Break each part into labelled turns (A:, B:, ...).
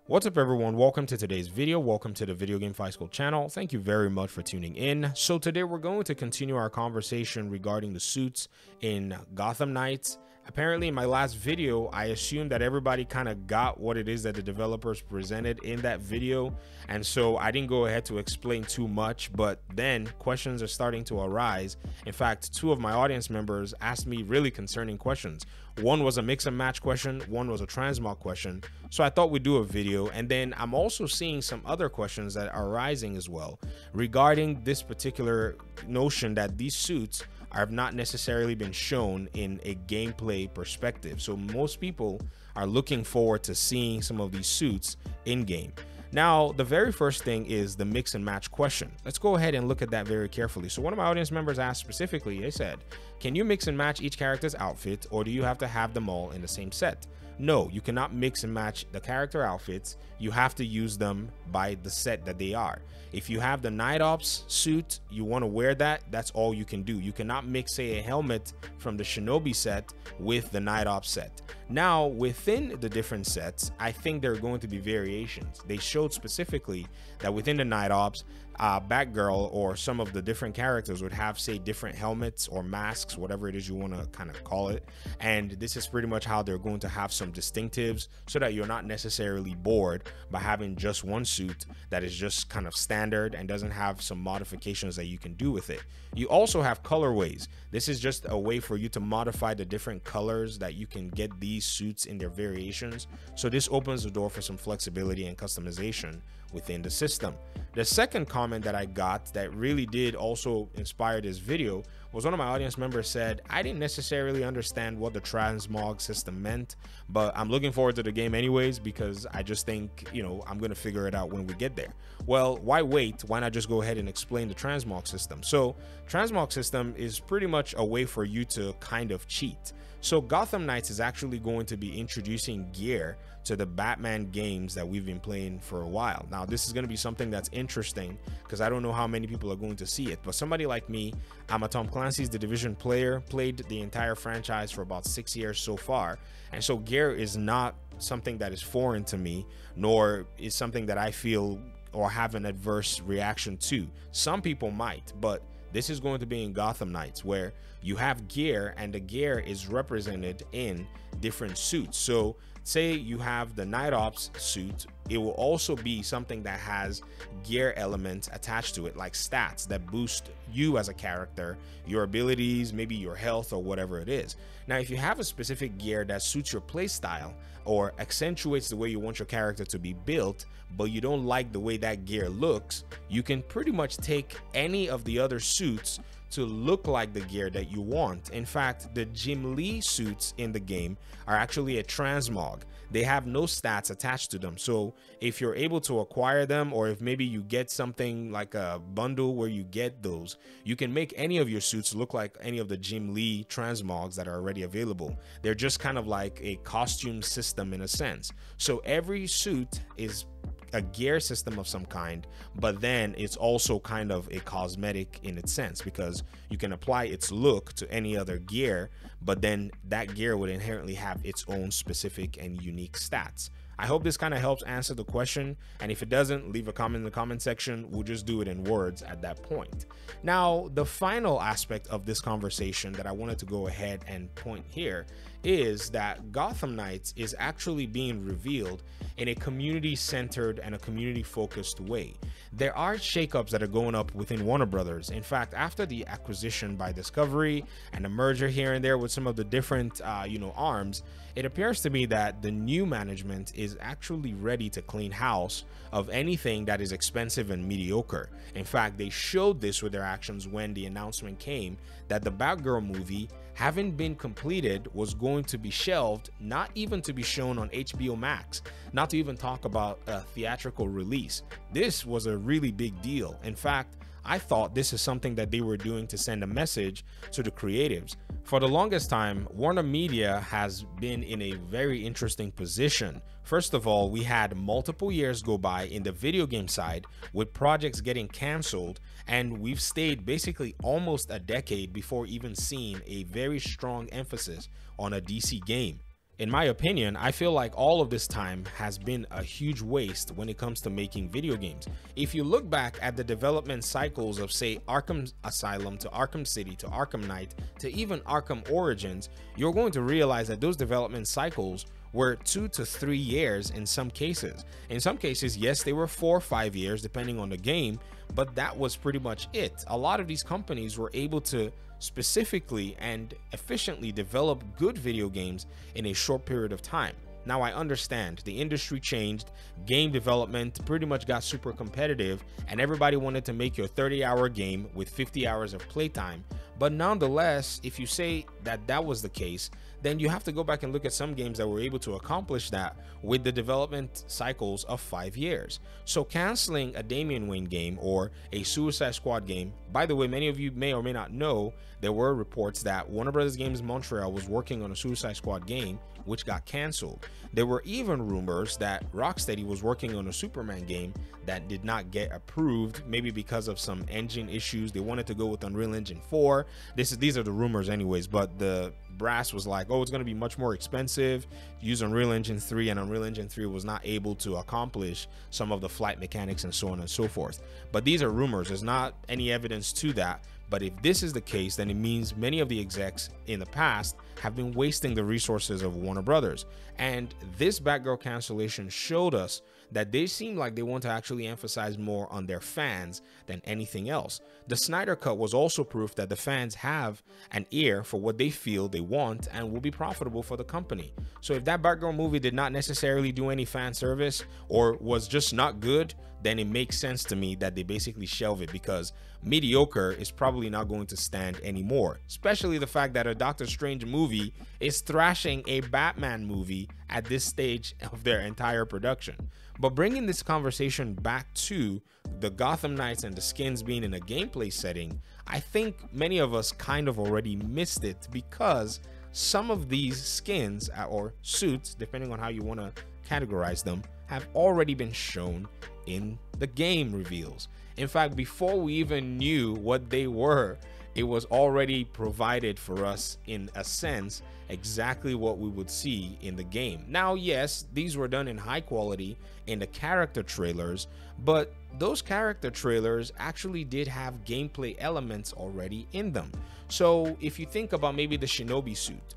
A: What's up everyone, welcome to today's video. Welcome to the Video Game Fight School channel. Thank you very much for tuning in. So today we're going to continue our conversation regarding the suits in Gotham Knights. Apparently in my last video, I assumed that everybody kind of got what it is that the developers presented in that video. And so I didn't go ahead to explain too much, but then questions are starting to arise. In fact, two of my audience members asked me really concerning questions. One was a mix and match question, one was a transmog question. So I thought we'd do a video. And then I'm also seeing some other questions that are rising as well regarding this particular notion that these suits have not necessarily been shown in a gameplay perspective. So most people are looking forward to seeing some of these suits in game. Now, the very first thing is the mix and match question. Let's go ahead and look at that very carefully. So one of my audience members asked specifically, they said, can you mix and match each character's outfit, or do you have to have them all in the same set? No, you cannot mix and match the character outfits. You have to use them by the set that they are. If you have the Night Ops suit, you want to wear that, that's all you can do. You cannot mix, say, a helmet from the Shinobi set with the Night Ops set. Now, within the different sets, I think there are going to be variations. They showed specifically that within the Night Ops, Batgirl or some of the different characters would have, say, different helmets or masks, whatever it is you want to kind of call it. And this is pretty much how they're going to have some distinctives so that you're not necessarily bored by having just one suit that is just kind of standard and doesn't have some modifications that you can do with it. You also have colorways. This is just a way for you to modify the different colors that you can get these suits in their variations. So this opens the door for some flexibility and customization within the system. The second comment that I got that really did also inspire this video was one of my audience members said, I didn't necessarily understand what the Transmog system meant, but I'm looking forward to the game anyways because I just think, you know, I'm going to figure it out when we get there. Well, why wait? Why not just go ahead and explain the Transmog system? So Transmog system is pretty much a way for you to kind of cheat. So Gotham Knights is actually going to be introducing gear to the Batman games that we've been playing for a while. Now, this is going to be something that's interesting because I don't know how many people are going to see it, but somebody like me, I'm a Tom Clancy's The Division player, played the entire franchise for about 6 years so far. And so gear is not something that is foreign to me, nor is something that I feel or have an adverse reaction to. Some people might, but this is going to be in Gotham Knights where you have gear and the gear is represented in different suits. So say you have the Night Ops suit, it will also be something that has gear elements attached to it, like stats that boost you as a character, your abilities, maybe your health or whatever it is. Now, if you have a specific gear that suits your play style or accentuates the way you want your character to be built, but you don't like the way that gear looks, you can pretty much take any of the other suits to look like the gear that you want. In fact, the Jim Lee suits in the game are actually a transmog. They have no stats attached to them. So if you're able to acquire them, or if maybe you get something like a bundle where you get those, you can make any of your suits look like any of the Jim Lee transmogs that are already available. They're just kind of like a costume system in a sense. So every suit is a gear system of some kind, but then it's also kind of a cosmetic in its sense because you can apply its look to any other gear, but then that gear would inherently have its own specific and unique stats. I hope this kind of helps answer the question, and if it doesn't, leave a comment in the comment section. We'll just do it in words at that point. Now, the final aspect of this conversation that I wanted to go ahead and point here is that Gotham Knights is actually being revealed in a community-centered and a community-focused way. There are shakeups that are going up within Warner Brothers. In fact, after the acquisition by Discovery and a merger here and there with some of the different, arms, it appears to me that the new management is actually ready to clean house of anything that is expensive and mediocre. In fact, they showed this with their actions when the announcement came that the Batgirl movie, having been completed, was going to be shelved, not even to be shown on HBO Max, not to even talk about a theatrical release. This was a really big deal. In fact, I thought this is something that they were doing to send a message to the creatives. For the longest time, Warner Media has been in a very interesting position. First of all, we had multiple years go by in the video game side with projects getting canceled, and we've stayed basically almost a decade before even seeing a very strong emphasis on a DC game. In my opinion, I feel like all of this time has been a huge waste when it comes to making video games. If you look back at the development cycles of, say, Arkham Asylum to Arkham City to Arkham Knight to even Arkham Origins, you're going to realize that those development cycles were 2 to 3 years in some cases. In some cases, yes, they were 4 or 5 years depending on the game, but that was pretty much it. A lot of these companies were able to specifically and efficiently develop good video games in a short period of time. Now, I understand the industry changed, game development pretty much got super competitive, and everybody wanted to make your 30-hour game with 50 hours of playtime. But nonetheless, if you say that that was the case, then you have to go back and look at some games that were able to accomplish that with the development cycles of 5 years. So canceling a Damian Wayne game or a Suicide Squad game, by the way, many of you may or may not know, there were reports that Warner Bros. Games Montreal was working on a Suicide Squad game, which got canceled. There were even rumors that Rocksteady was working on a Superman game that did not get approved, maybe because of some engine issues. They wanted to go with Unreal Engine 4. These are the rumors anyways, but the brass was like, oh, it's going to be much more expensive, use Unreal Engine 3, and Unreal Engine 3 was not able to accomplish some of the flight mechanics and so on and so forth. But these are rumors. There's not any evidence to that. But if this is the case, then it means many of the execs in the past have been wasting the resources of Warner Brothers. And this Batgirl cancellation showed us that they seem like they want to actually emphasize more on their fans than anything else. The Snyder Cut was also proof that the fans have an ear for what they feel they want and will be profitable for the company. So if that Batgirl movie did not necessarily do any fan service or was just not good, then it makes sense to me that they basically shelve it, because mediocre is probably not going to stand anymore, especially the fact that a Doctor Strange movie is thrashing a Batman movie at this stage of their entire production. But bringing this conversation back to the Gotham Knights and the skins being in a gameplay setting, I think many of us kind of already missed it, because some of these skins or suits, depending on how you want to categorize them, have already been shown in the game reveals. In fact, before we even knew what they were, it was already provided for us, in a sense, exactly what we would see in the game. Now, yes, these were done in high quality in the character trailers, but those character trailers actually did have gameplay elements already in them. So if you think about maybe the Shinobi suit,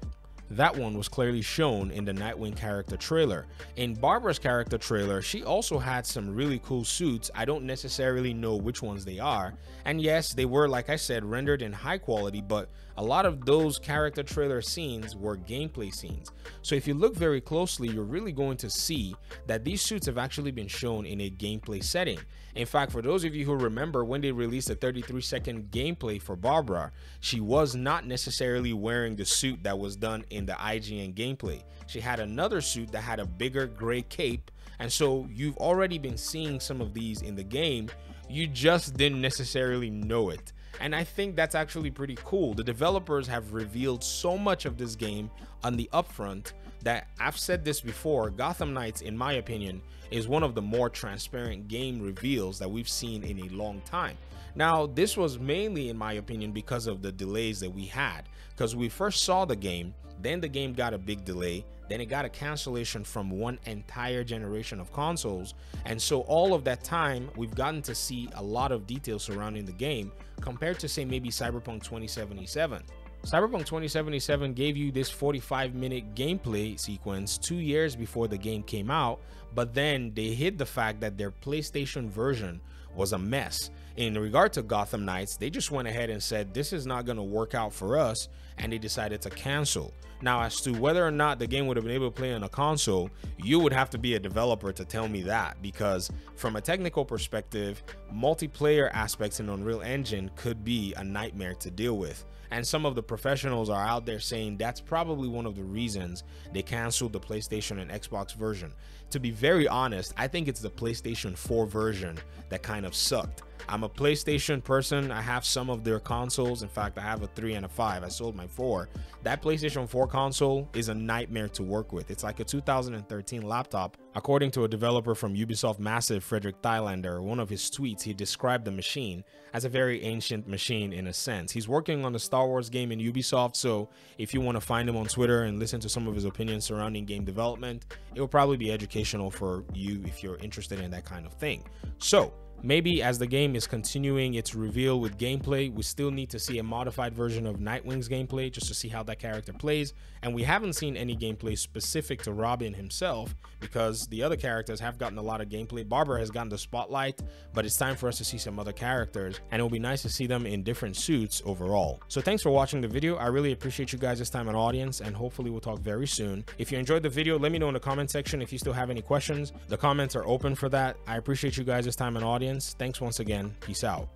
A: that one was clearly shown in the Nightwing character trailer. In Barbara's character trailer, she also had some really cool suits. I don't necessarily know which ones they are. And yes, they were, like I said, rendered in high quality, but a lot of those character trailer scenes were gameplay scenes. So if you look very closely, you're really going to see that these suits have actually been shown in a gameplay setting. In fact, for those of you who remember when they released a 33-second gameplay for Barbara, she was not necessarily wearing the suit that was done in the IGN gameplay. She had another suit that had a bigger gray cape, and so you've already been seeing some of these in the game. You just didn't necessarily know it. And I think that's actually pretty cool. The developers have revealed so much of this game on the upfront that, I've said this before, Gotham Knights, in my opinion, is one of the more transparent game reveals that we've seen in a long time. Now, this was mainly, in my opinion, because of the delays that we had, because we first saw the game, then the game got a big delay, then it got a cancellation from one entire generation of consoles, and so all of that time we've gotten to see a lot of details surrounding the game compared to, say, maybe Cyberpunk 2077. Cyberpunk 2077 gave you this 45-minute gameplay sequence 2 years before the game came out, but then they hid the fact that their PlayStation version was a mess. In regard to Gotham Knights, they just went ahead and said, this is not going to work out for us, and they decided to cancel. Now, as to whether or not the game would have been able to play on a console, you would have to be a developer to tell me that, because from a technical perspective, multiplayer aspects in Unreal Engine could be a nightmare to deal with. And some of the professionals are out there saying that's probably one of the reasons they canceled the PlayStation and Xbox version. To be very honest, I think it's the PlayStation 4 version that kind of sucked. I'm a PlayStation person. I have some of their consoles. In fact, I have a 3 and a 5. I sold my 4. That PlayStation 4 console is a nightmare to work with. It's like a 2013 laptop According to a developer from Ubisoft Massive, Frederick Thailander, one of his tweets, he described the machine as a very ancient machine in a sense. He's working on the Star Wars game in Ubisoft, so if you want to find him on Twitter and listen to some of his opinions surrounding game development, it will probably be educational for you if you're interested in that kind of thing. So maybe as the game is continuing its reveal with gameplay, we still need to see a modified version of Nightwing's gameplay just to see how that character plays. And we haven't seen any gameplay specific to Robin himself because the other characters have gotten a lot of gameplay. Barbara has gotten the spotlight, but it's time for us to see some other characters, and it'll be nice to see them in different suits overall. So thanks for watching the video. I really appreciate you guys' time and audience, and hopefully we'll talk very soon. If you enjoyed the video, let me know in the comment section if you still have any questions. The comments are open for that. I appreciate you guys' time and audience. Thanks once again. Peace out.